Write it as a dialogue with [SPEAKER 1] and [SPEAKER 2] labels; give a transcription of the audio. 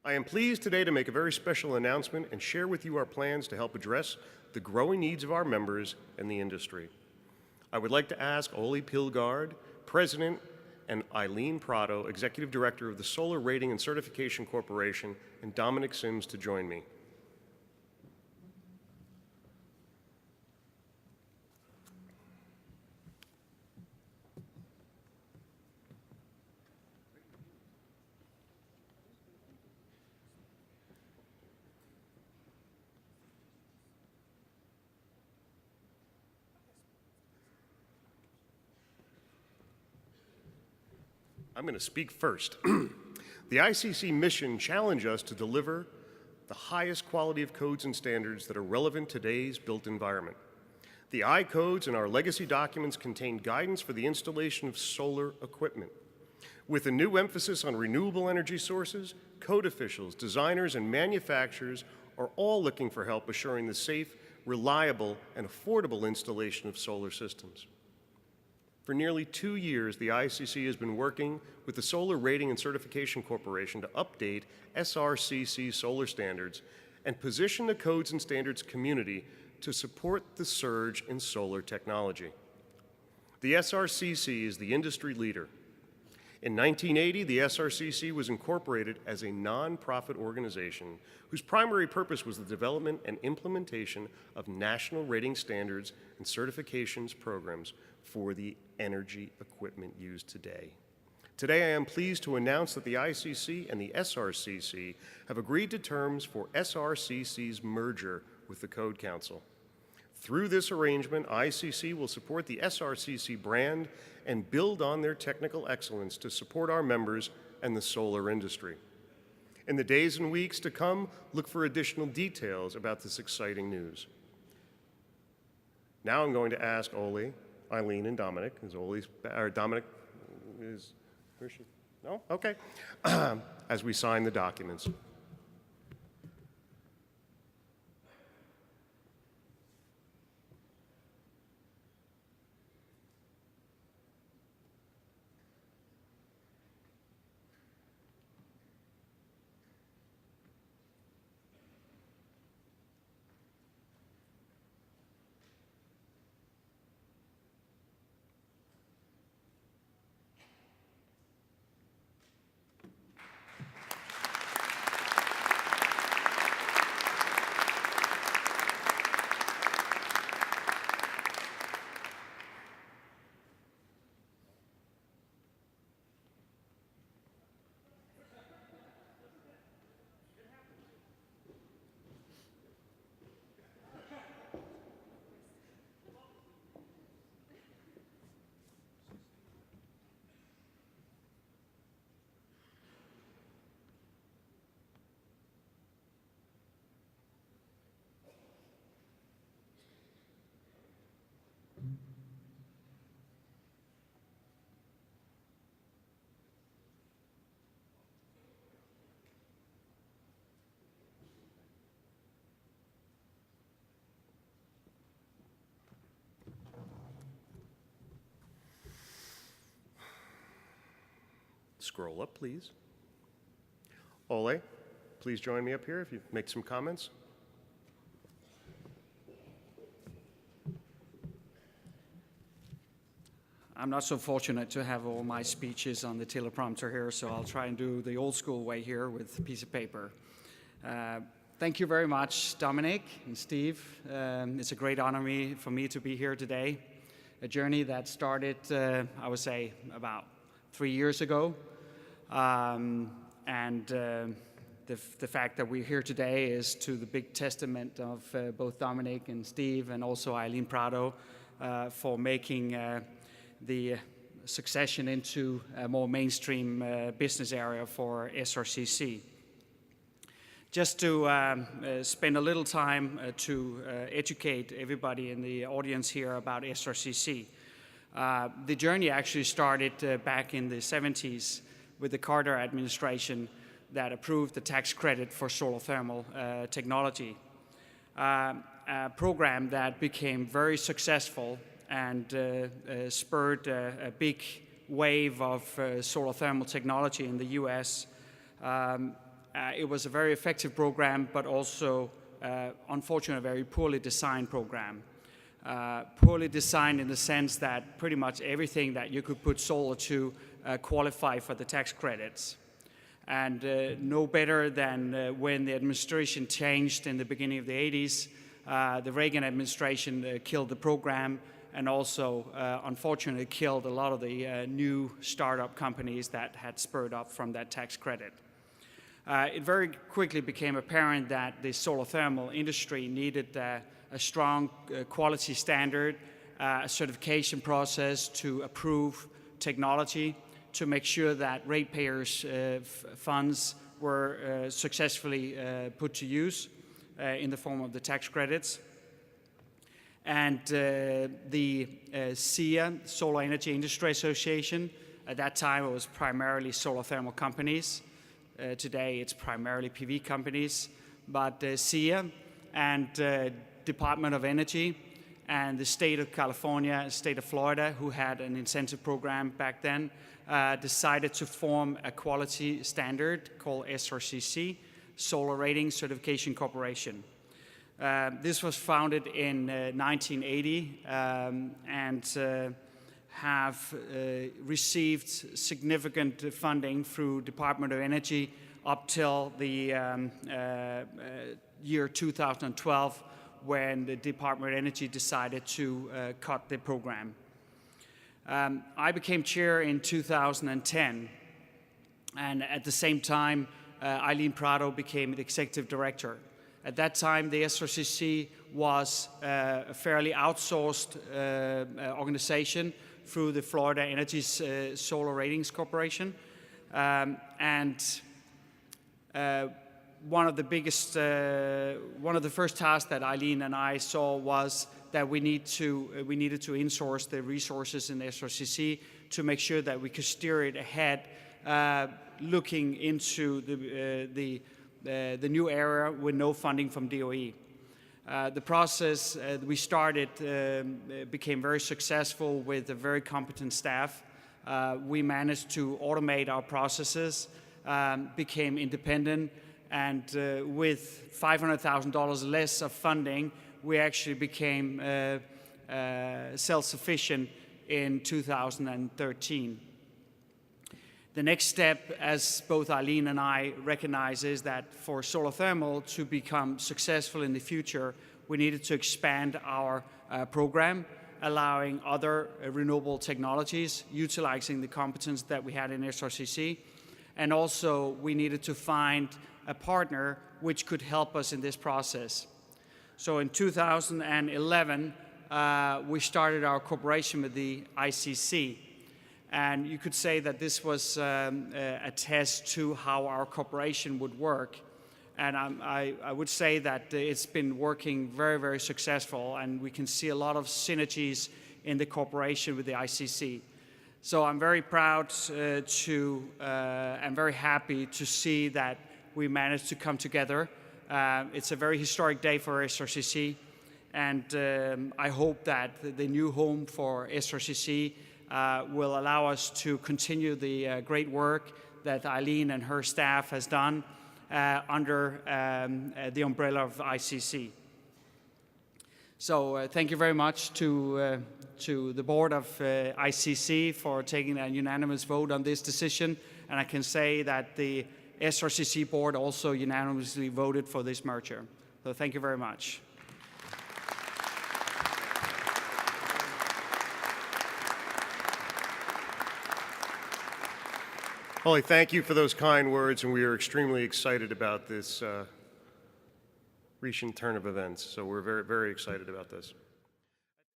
[SPEAKER 1] I am pleased today to make a very special announcement and share with you our plans to help address the growing needs of our members and the industry. I would like to ask Ole Pilgaard, President, and Eileen Prado, Executive Director of the Solar Rating and Certification Corporation, and Dominic Sims to join me. I'm going to speak first. The ICC mission challenged us to deliver the highest quality of codes and standards that are relevant to today's built environment. The I codes and our legacy documents contain guidance for the installation of solar equipment. With a new emphasis on renewable energy sources, code officials, designers, and manufacturers are all looking for help assuring the safe, reliable, and affordable installation of solar systems. For nearly 2 years, the ICC has been working with the Solar Rating and Certification Corporation to update SRCC solar standards and position the codes and standards community to support the surge in solar technology. The SRCC is the industry leader. In 1980, the SRCC was incorporated as a nonprofit organization whose primary purpose was the development and implementation of national rating standards and certifications programs for the energy equipment used today. Today, I am pleased to announce that the ICC and the SRCC have agreed to terms for SRCC's merger with the Code Council. Through this arrangement, ICC will support the SRCC brand and build on their technical excellence to support our members and the solar industry. In the days and weeks to come, look for additional details about this exciting news. Now I'm going to ask Ole, Eileen, and Dominic. Dominic is, where is she? No? Okay. As we sign the documents. Scroll up, please. Ole, please join me up here if you make some comments.
[SPEAKER 2] I'm not so fortunate to have all my speeches on the teleprompter here, so I'll try and do the old school way here with a piece of paper. Thank you very much, Dominic and Steve. It's a great honor for me to be here today. A journey that started, I would say, about 3 years ago. The fact that we're here today is to the big testament of both Dominic and Steve and also Eileen Prado for making the succession into a more mainstream business area for SRCC. Just to spend a little time to educate everybody in the audience here about SRCC. The journey actually started back in the 70s with the Carter administration that approved the tax credit for solar thermal technology. A program that became very successful and spurred a big wave of solar thermal technology in the US. It was a very effective program, but also, unfortunately, a very poorly designed program. Poorly designed in the sense that pretty much everything that you could put solar to qualify for the tax credits. And no better than when the administration changed in the beginning of the 80s, the Reagan administration killed the program and also, unfortunately, killed a lot of the new startup companies that had spurred up from that tax credit. It very quickly became apparent that the solar thermal industry needed a strong quality standard, a certification process to approve technology, to make sure that ratepayers' funds were successfully put to use in the form of the tax credits. And the SEIA, Solar Energy Industry Association, at that time it was primarily solar thermal companies. Today it's primarily PV companies, but SEIA and Department of Energy and the state of California, state of Florida, who had an incentive program back then, decided to form a quality standard called SRCC, Solar Rating Certification Corporation. This was founded in 1980 and have received significant funding through Department of Energy up till the year 2012, when the Department of Energy decided to cut the program. I became chair in 2010, and at the same time, Eileen Prado became the executive director. At that time, the SRCC was a fairly outsourced organization through the Florida Energy Solar Ratings Corporation. One of the first tasks that Eileen and I saw was that we needed to insource the resources in the SRCC to make sure that we could steer it ahead, looking into the new era with no funding from DOE. The process we started became very successful with a very competent staff. We managed to automate our processes, became independent, and with $500,000 less of funding, we actually became self-sufficient in 2013. The next step, as both Eileen and I recognize, is that for solar thermal to become successful in the future, we needed to expand our program, allowing other renewable technologies, utilizing the competence that we had in SRCC. And also, we needed to find a partner which could help us in this process. So in 2011, we started our cooperation with the ICC. And you could say that this was a test to how our cooperation would work. And I would say that it's been working very, very successful, and we can see a lot of synergies in the cooperation with the ICC. So I'm very proud I'm very happy to see that we managed to come together. It's a very historic day for SRCC, and I hope that the new home for SRCC will allow us to continue the great work that Eileen and her staff has done under the umbrella of ICC. So thank you very much to the board of ICC for taking a unanimous vote on this decision, and I can say that the SRCC board also unanimously voted for this merger. So thank you very much.
[SPEAKER 1] Holly, thank you for those kind words, and we are extremely excited about this recent turn of events. So we're very, very excited about this.